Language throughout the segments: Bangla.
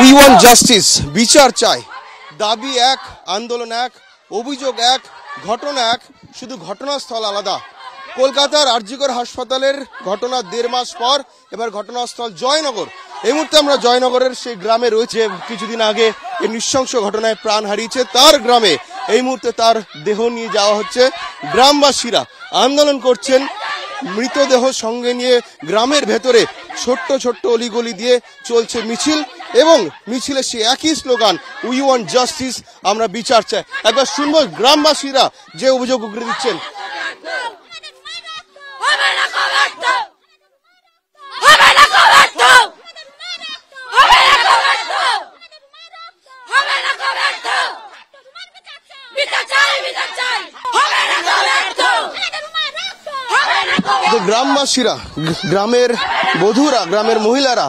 উই ওয়ান্ট জাস্টিস, বিচার চাই। দাবি এক, আন্দোলন এক, অভিযোগ এক, ঘটনা এক, শুধু ঘটনাস্থল আলাদা। কলকাতার আরজিকর হাসপাতালের ঘটনা 1.5 মাস পর এবার ঘটনাস্থল জয়নগর। এই মুহূর্তে আমরা জয়নগরের সেই গ্রামে রয়েছে। কিছুদিন আগে এই নৃশংস ঘটনায় প্রাণ হারিয়েছে তার গ্রামে। এই মুহূর্তে তার দেহ নিয়ে যাওয়া হচ্ছে। গ্রামবাসীরা আন্দোলন করছেন, মৃতদেহ সঙ্গে নিয়ে গ্রামের ভেতরে ছোট্ট ছোট্ট অলিগলি দিয়ে চলছে মিছিল এবং মিছিলে সে একই স্লোগান, উই ওয়ান্ট জাস্টিস, আমরা বিচার চাই। একবার শুনবো গ্রামবাসীরা যে অভিযোগ উগরে দিচ্ছেন। গ্রামবাসীরা, গ্রামের বধূরা, গ্রামের মহিলারা,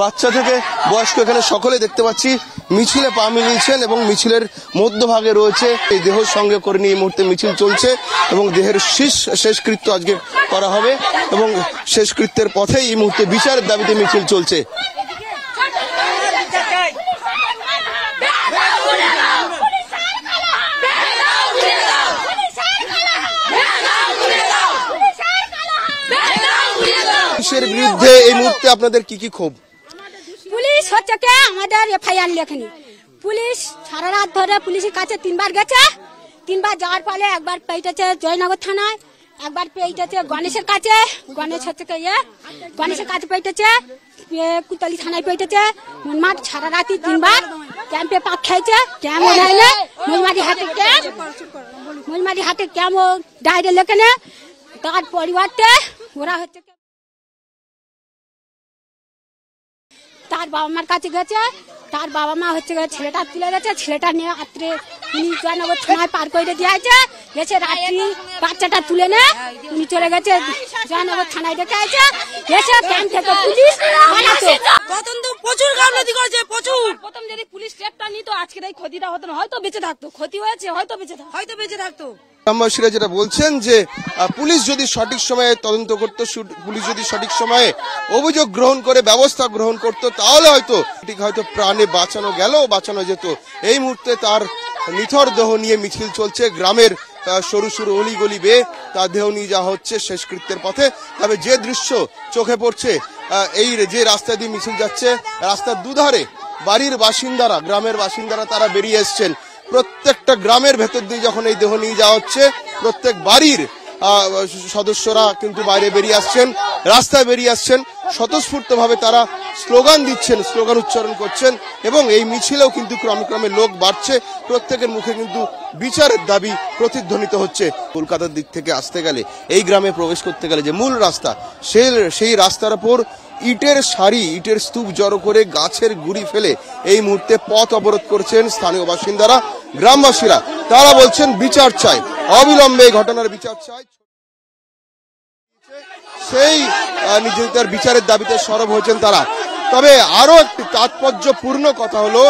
বাচ্চা থেকে বয়স্ক এখানে সকলে দেখতে পাচ্ছি মিছিলে পা মিলিয়েছেন এবং মিছিলের মধ্যভাগে রয়েছে এই দেহ সঙ্গে করে নিয়ে এই মুহূর্তে মিছিল চলছে এবং দেহের শেষকৃত্য আজকে করা হবে এবং শেষকৃত্যের পথে এই মুহূর্তে বিচারের দাবিতে মিছিল চলছে। পুলিশের বিরুদ্ধে এই মুহূর্তে আপনাদের কি কি ক্ষোভ? পুলিশ হচ্ছে কে আমাদের এফআইআর লেখেনি। পুলিশ সারা রাত ধরে পুলিশের কাছে 3 বার গেছে। 3 বার যাওয়ার ফলে একবার পেয়েছে জয়নগর থানায়, একবার পেয়েছে গণেশের কাছে, গণেশ হচ্ছে কে গণেশের কাছে পেয়েছে, কুতালি থানায় পেয়েছে। মনমাট সারা রাতি 3 বার ক্যাম্পে পাক খাইছে। ক্যাম্প হয়নি, মলমারি হাতে ক্যাম্প ডায়েরি লেখেনে। তার পরিবর্তে ওরা হচ্ছে তার বাবা মার কাছে গেছে। তার বাবা মা হচ্ছে ছেলেটা তুলে গেছে। ছেলেটা নিয়ে রাত্রে উনি জয়নগর থানায় পার করে দিয়েছে। এসে রাত্রি বাচ্চাটা তুলে নে উনি চলে গেছে জয়নগর থানায় রেখে আছে। এসে ক্যাম্প থেকে পুলিশ তদন্ত প্রচুর গাফিলতি করেছে, প্রচুর। প্রথম যদি পুলিশ স্টেপটা নিত আজকের এই ক্ষতিটা হতো না, হয়তো বেঁচে থাকতো। ক্ষতি হয়েছে, হয়তো বেঁচে থাকতো। গ্রামবাসীরা যেটা বলছেন যে পুলিশ যদি সঠিক সময়ে তদন্ত করতো, পুলিশ যদি সঠিক সময়ে অভিযোগ গ্রহণ করে ব্যবস্থা গ্রহণ করতো, তাহলে হয়তো প্রাণে বাঁচানো যেত। এই মুহূর্তে তার নিথর দেহ নিয়ে মিছিল চলছে। গ্রামের সরু সরু অলিগলি বেয়ে তার দেহ নিয়ে যাওয়া হচ্ছে শেষকৃত্যের পথে। তবে যে দৃশ্য চোখে পড়ছে, এই যে রাস্তা দিয়ে মিছিল যাচ্ছে, রাস্তার দুধারে বাড়ির বাসিন্দারা, গ্রামের বাসিন্দারা তারা বেরিয়ে এসছেন। প্রত্যেকটা গ্রামের ভেতর দিয়ে যখন এই দেহ নিয়ে যাওয়া হচ্ছে, প্রত্যেক বাড়ির সদস্যরা কিন্তু বাইরে বেরিয়ে আসছেন, রাস্তায় বেরিয়ে আসছেন। স্বতঃস্ফূর্তভাবে তারা স্লোগান দিচ্ছেন, স্লোগান উচ্চারণ করছেন এবং এই মিছিলেও কিন্তু ক্রমে ক্রমে লোক বাড়ছে। প্রত্যেকের মুখে কিন্তু বিচারের দাবি প্রতিধ্বনিত হচ্ছে। কলকাতার দিক থেকে আসতে গেলে, এই গ্রামে প্রবেশ করতে গেলে যে মূল রাস্তা, সেই রাস্তার উপর ইটের সারি, ইটের স্তূপ জড়ো করে গাছের গুড়ি ফেলে এই মুহূর্তে পথ অবরোধ করছেন স্থানীয় বাসিন্দারা, গ্রামবাসীরা। তারা বলছেন বিচার চাই, অবিলম্বে এই ঘটনার বিচার চাই। সেই নির্যাতিতার বিচারের দাবিতে সরব হয়েছেন তারা। তবে আরো একটি তাৎপর্যপূর্ণ কথা হলো,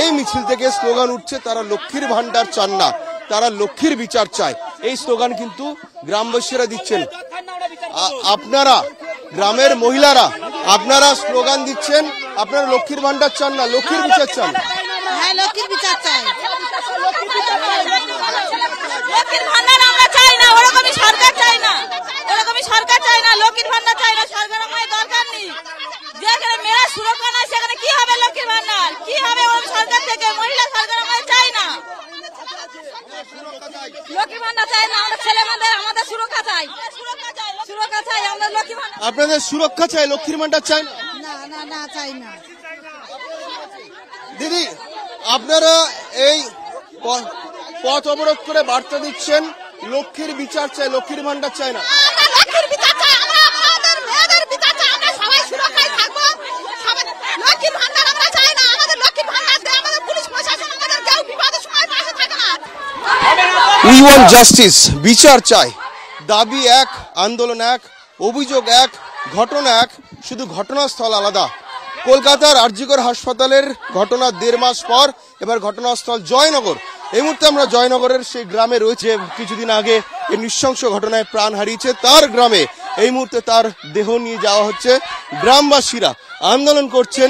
এই মিছিল থেকে স্লোগান উঠছে তারা লক্ষ্মীর ভান্ডার চান না, তারা লক্ষ্মীর বিচার চায়। এই স্লোগান কিন্তু গ্রামবাসীরা দিচ্ছেন। আপনারা, গ্রামের মহিলারা, আপনারা স্লোগান দিচ্ছেন, আপনারা লক্ষ্মীর ভান্ডার চান না, লক্ষ্মীর বিচার চান। হ্যাঁ, লক্ষ্মীর বিচার চাই। লক্ষ্মীর ভান্ডার আমরা চাই না, ওরকমই সরকার চাই না, লক্ষ্মীর ভান্ডার চাই না। সরকার আমাদের দরকার নেই। যেখানে মেয়েরা সুরক্ষা নাই সেখানে কি হবে লক্ষ্মীর ভান্ডার? কি হবে ওই সরকার থেকে? মহিলা সরকার আমাদের চাই না, লক্ষ্মীর ভান্ডার চাই না। আমরা ছেলে আমাদের সুরক্ষা চাই, আমরা লক্ষ্মীর ভান্ডার। আপনাদের সুরক্ষা চাই, লক্ষ্মীর ভান্ডার চাই না? না, চাই না। দিদি, আপনারা এই পথ অবরোধ করে বার্তা দিচ্ছেন লক্ষ্মীর বিচার চাই, লক্ষ্মীর ভান্ডার চাই না। উই ওয়ান্ট জাস্টিস, বিচার চাই। দাবি এক, আন্দোলন এক, অভিযোগ এক, ঘটনা এক, শুধু ঘটনাস্থল আলাদা। কলকাতার আরজিকর হাসপাতালের ঘটনা 1.5 মাস পর এবার ঘটনাস্থল জয়নগর। এই মুহূর্তে আমরা জয়নগরের সেই গ্রামে রয়েছে। কিছুদিন আগে এই নৃশংস ঘটনায় প্রাণ হারিয়েছে তার গ্রামে। এই মুহূর্তে তার দেহ নিয়ে যাওয়া হচ্ছে। গ্রামবাসীরা আন্দোলন করছেন,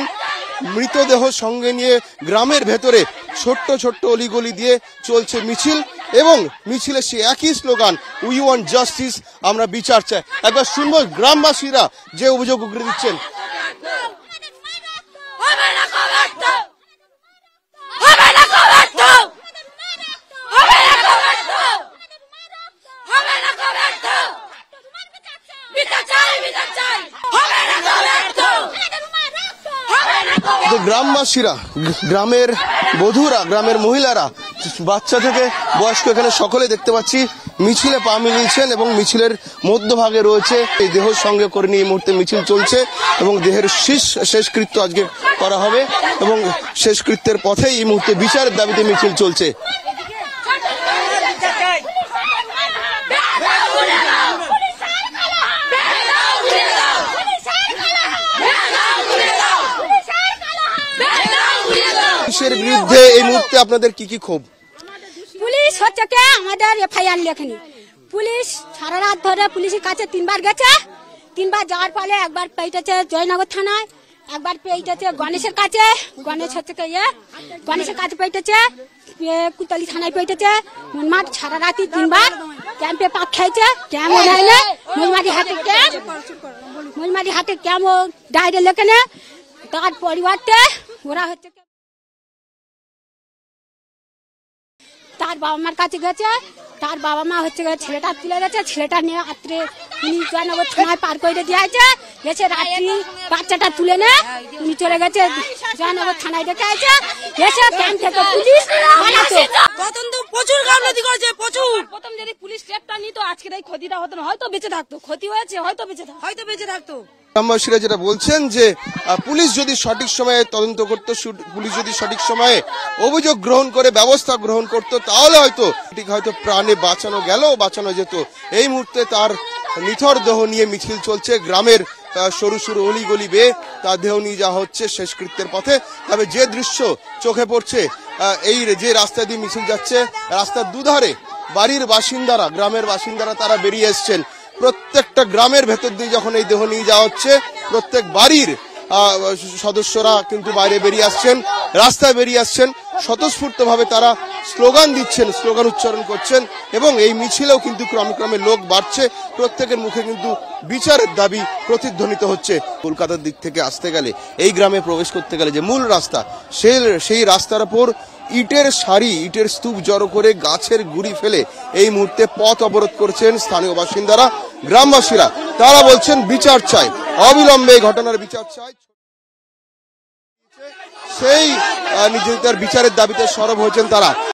মৃতদেহ সঙ্গে নিয়ে গ্রামের ভেতরে ছোট্ট ছোট্ট অলিগলি দিয়ে চলছে মিছিল এবং মিছিলে সে একই স্লোগান, উই ওয়ান্ট জাস্টিস, আমরা বিচার চাই। একবার শুনবো গ্রামবাসীরা যে অভিযোগ উগরে দিচ্ছেন। গ্রামবাসীরা, গ্রামের বধূরা, গ্রামের মহিলারা, বাচ্চা থেকে বয়স্ক এখানে সকলে দেখতে পাচ্ছি মিছিলে পা মিলিয়েছেন এবং মিছিলের মধ্যভাগে রয়েছে এই দেহ সঙ্গে করে নিয়ে এই মুহূর্তে মিছিল চলছে এবং দেহের শেষকৃত্য আজকে করা হবে এবং শেষকৃত্যের পথেই এই মুহূর্তে বিচারের দাবিতে মিছিল চলছে। পুলিশের বিরুদ্ধে এই মুহূর্তে আপনাদের কি কি ক্ষোভ? পুলিশ হচ্ছে কে আমাদের এফআইআর লেখেনি। পুলিশ সারা রাত ধরে পুলিশের কাছে তিনবার গেছে, তিনবার যাওয়ার ফলে একবার পেয়েছে জয়নগর থানায়, একবার পেয়েছে গণেশের কাছে, গণেশ হচ্ছে কে গণেশের কাছে পেয়েছে, কুতালি থানায় পেয়েছে। মনমাঠ সারা রাতি তিনবার ক্যাম্পে পাক খেয়েছে, ক্যাম্প নেয়নি, মলমারি হাতে ক্যাম্প ডায়েরি লেখেনে। তার পরিবর্তে ওরা হচ্ছে তার বাবা মার কাছে গেছে, তার বাবা মা হচ্ছে ছেলেটা তুলে গেছে, ছেলেটা নিয়ে রাত্রে উনি জয়নগর থানায় পার করে দিয়েছে, গেছে রাত্রি বাচ্চাটা তুলে নে উনি চলে গেছে জয়নগর থানায় রেখে আছে, এসে ক্যাম্প থেকে পুলিশ তদন্ত প্রচুর গাফিলতি করেছে, প্রচুর। প্রথম যদি পুলিশ স্টেপটা নিত আজকের এই ক্ষতিটা হতো না, হয়তো বেঁচে থাকতো। ক্ষতি হয়েছে, হয়তো বেঁচে থাকতো। গ্রামবাসীরা যেটা বলছেন যে পুলিশ যদি সঠিক সময়ে তদন্ত করত, পুলিশ যদি সঠিক সময়ে অভিযোগ গ্রহণ করে ব্যবস্থা গ্রহণ করত, তাহলে হয়তো প্রাণে বাঁচানো যেত। এই মুহূর্তে তার নিথর দেহ নিয়ে মিছিল চলছে গ্রামের সরু সরু অলিগলি বেয়ে তার দেহ নিয়ে যাওয়া হচ্ছে শেষকৃত্যের পথে। তবে যে দৃশ্য চোখে পড়ছে, এই যে রাস্তা দিয়ে মিছিল যাচ্ছে, রাস্তার দুধারে বাড়ির বাসিন্দারা, গ্রামের বাসিন্দারা তারা বেরিয়ে এসছেন। প্রত্যেকটা গ্রামের ভেতর দিয়ে যখন এই দেহ নিয়ে যাওয়া হচ্ছে, প্রত্যেক বাড়ির সদস্যরা কিন্তু বাইরে বেরিয়ে আসছেন, রাস্তায় বেরিয়ে আসছেন, স্বতঃস্ফূর্তভাবে তারা স্লোগান দিচ্ছেন, স্লোগান উচ্চারণ করছেন এবং এই মিছিলেও কিন্তু ক্রমে ক্রমে লোক বাড়ছে। প্রত্যেকের মুখে কিন্তু বিচারের দাবি প্রতিধ্বনিত হচ্ছে। কলকাতার দিক থেকে আসতে গেলে, এই গ্রামে প্রবেশ করতে গেলে যে মূল রাস্তা, সেই রাস্তার উপর ইটের সারি, ইটের স্তূপ জড়ো করে গাছের গুড়ি ফেলে এই মুহূর্তে পথ অবরোধ করছেন স্থানীয় বাসিন্দারা, গ্রামবাসীরা। তারা বলছেন বিচার চাই, অবিলম্বে এই ঘটনার বিচার চাই। সেই নিজেদের বিচারের দাবিতে সরব হয়েছেন তারা।